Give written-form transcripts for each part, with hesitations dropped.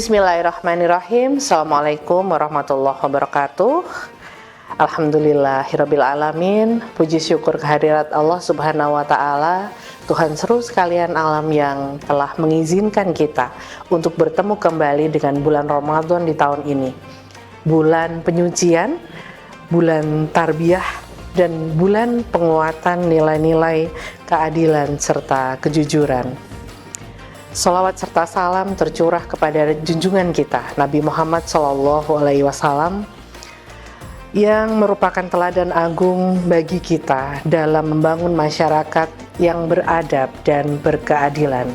Bismillahirrahmanirrahim. Assalamualaikum warahmatullahi wabarakatuh. Alhamdulillahirabbil alamin. Puji syukur kehadirat Allah Subhanahu wa taala, Tuhan seru sekalian alam yang telah mengizinkan kita untuk bertemu kembali dengan bulan Ramadan di tahun ini. Bulan penyucian, bulan tarbiyah, dan bulan penguatan nilai-nilai keadilan serta kejujuran. Salawat serta salam tercurah kepada junjungan kita Nabi Muhammad SAW yang merupakan teladan agung bagi kita dalam membangun masyarakat yang beradab dan berkeadilan.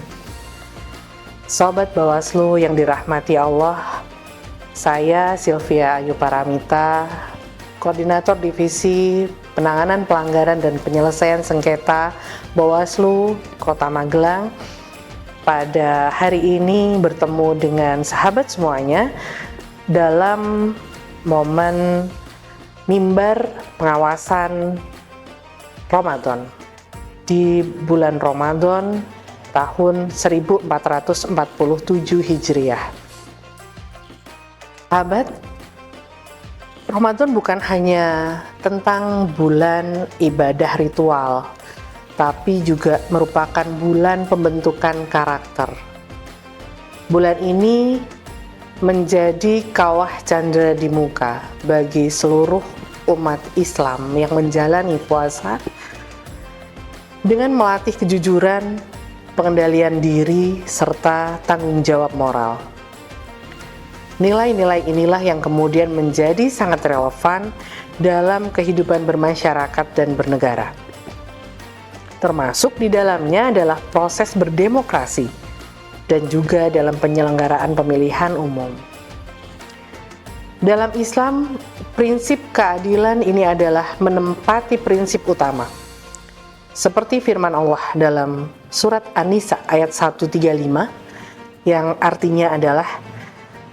Sobat Bawaslu yang dirahmati Allah, saya Sylvia Ayu Paramita, Koordinator Divisi Penanganan Pelanggaran dan Penyelesaian Sengketa Bawaslu Kota Magelang, pada hari ini bertemu dengan sahabat semuanya dalam momen mimbar pengawasan Ramadan di bulan Ramadan tahun 1447 Hijriah. Sahabat, Ramadan bukan hanya tentang bulan ibadah ritual, tapi juga merupakan bulan pembentukan karakter. Bulan ini menjadi kawah candra di muka bagi seluruh umat Islam yang menjalani puasa dengan melatih kejujuran, pengendalian diri, serta tanggung jawab moral. Nilai-nilai inilah yang kemudian menjadi sangat relevan dalam kehidupan bermasyarakat dan bernegara. Termasuk di dalamnya adalah proses berdemokrasi dan juga dalam penyelenggaraan pemilihan umum. Dalam Islam, prinsip keadilan ini adalah menempati prinsip utama. Seperti firman Allah dalam surat An-Nisa ayat 135 yang artinya adalah,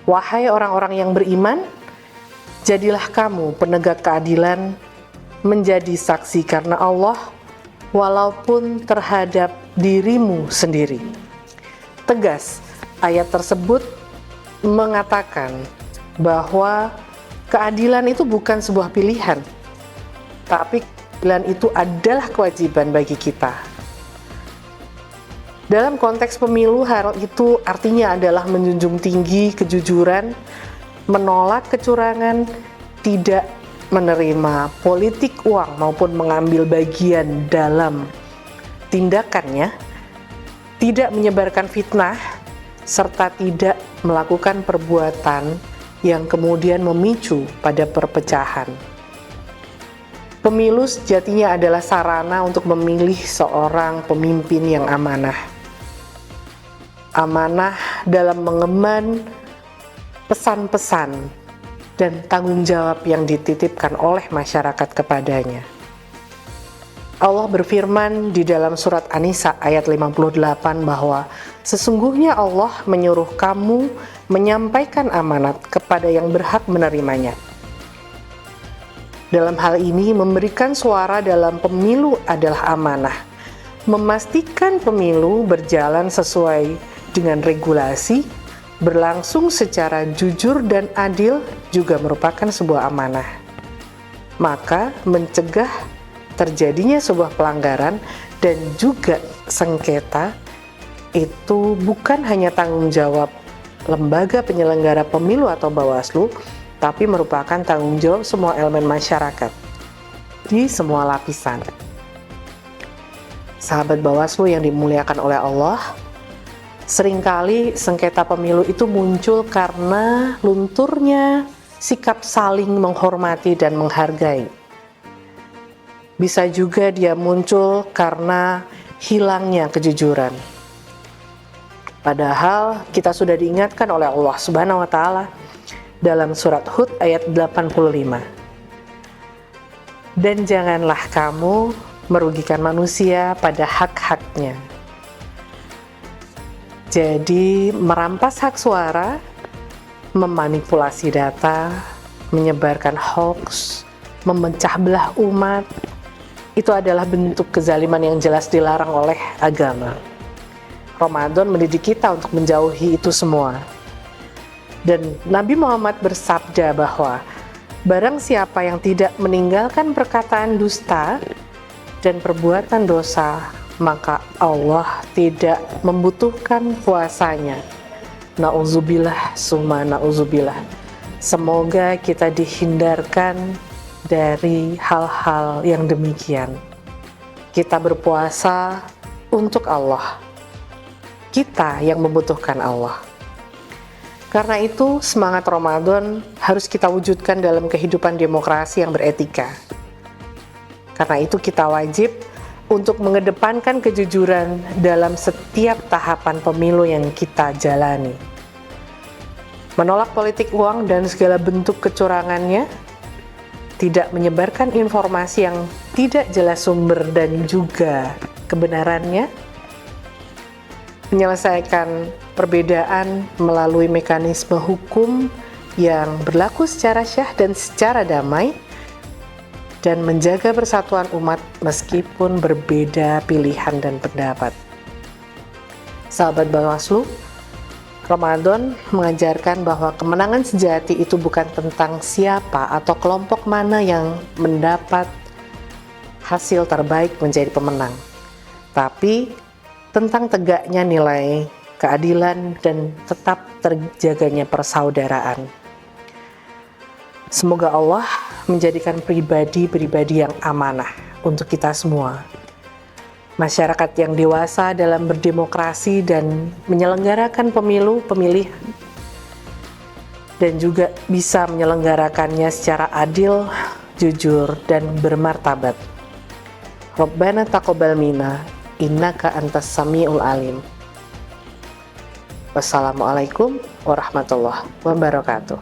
"Wahai orang-orang yang beriman, jadilah kamu penegak keadilan, menjadi saksi karena Allah, walaupun terhadap dirimu sendiri." Tegas, ayat tersebut mengatakan bahwa keadilan itu bukan sebuah pilihan, tapi keadilan itu adalah kewajiban bagi kita. Dalam konteks pemilu, hal itu artinya adalah menjunjung tinggi kejujuran, menolak kecurangan, tidak menerima politik uang maupun mengambil bagian dalam tindakannya, tidak menyebarkan fitnah, serta tidak melakukan perbuatan yang kemudian memicu pada perpecahan. Pemilu sejatinya adalah sarana untuk memilih seorang pemimpin yang amanah. Amanah dalam mengemban pesan-pesan dan tanggung jawab yang dititipkan oleh masyarakat kepadanya. Allah berfirman di dalam surat An-Nisa ayat 58 bahwa sesungguhnya Allah menyuruh kamu menyampaikan amanat kepada yang berhak menerimanya. Dalam hal ini, memberikan suara dalam pemilu adalah amanah. Memastikan pemilu berjalan sesuai dengan regulasi, berlangsung secara jujur dan adil juga merupakan sebuah amanah. Maka mencegah terjadinya sebuah pelanggaran dan juga sengketa itu bukan hanya tanggung jawab lembaga penyelenggara pemilu atau Bawaslu, tapi merupakan tanggung jawab semua elemen masyarakat di semua lapisan. Sahabat Bawaslu yang dimuliakan oleh Allah, seringkali sengketa pemilu itu muncul karena lunturnya sikap saling menghormati dan menghargai. Bisa juga dia muncul karena hilangnya kejujuran. Padahal kita sudah diingatkan oleh Allah Subhanahu wa taala dalam surat Hud ayat 85. Dan janganlah kamu merugikan manusia pada hak-haknya. Jadi merampas hak suara, memanipulasi data, menyebarkan hoax, memecah belah umat, itu adalah bentuk kezaliman yang jelas dilarang oleh agama. Ramadan mendidik kita untuk menjauhi itu semua. Dan Nabi Muhammad bersabda bahwa barang siapa yang tidak meninggalkan perkataan dusta dan perbuatan dosa, maka Allah tidak membutuhkan puasanya. Na'udzubillah summa na'udzubillah. Semoga kita dihindarkan dari hal-hal yang demikian. Kita berpuasa untuk Allah. Kita yang membutuhkan Allah. Karena itu, semangat Ramadan harus kita wujudkan dalam kehidupan demokrasi yang beretika. Karena itu kita wajib untuk mengedepankan kejujuran dalam setiap tahapan pemilu yang kita jalani. Menolak politik uang dan segala bentuk kecurangannya, tidak menyebarkan informasi yang tidak jelas sumber dan juga kebenarannya, menyelesaikan perbedaan melalui mekanisme hukum yang berlaku secara syah dan secara damai, dan menjaga persatuan umat meskipun berbeda pilihan dan pendapat. Sahabat Bawaslu, Ramadan mengajarkan bahwa kemenangan sejati itu bukan tentang siapa atau kelompok mana yang mendapat hasil terbaik menjadi pemenang, tapi tentang tegaknya nilai keadilan dan tetap terjaganya persaudaraan. Semoga Allah menjadikan pribadi-pribadi yang amanah untuk kita semua. Masyarakat yang dewasa dalam berdemokrasi dan menyelenggarakan pemilih, dan juga bisa menyelenggarakannya secara adil, jujur, dan bermartabat. Rabbana taqabbal minna innaka antas samiul alim. Wassalamualaikum warahmatullahi wabarakatuh.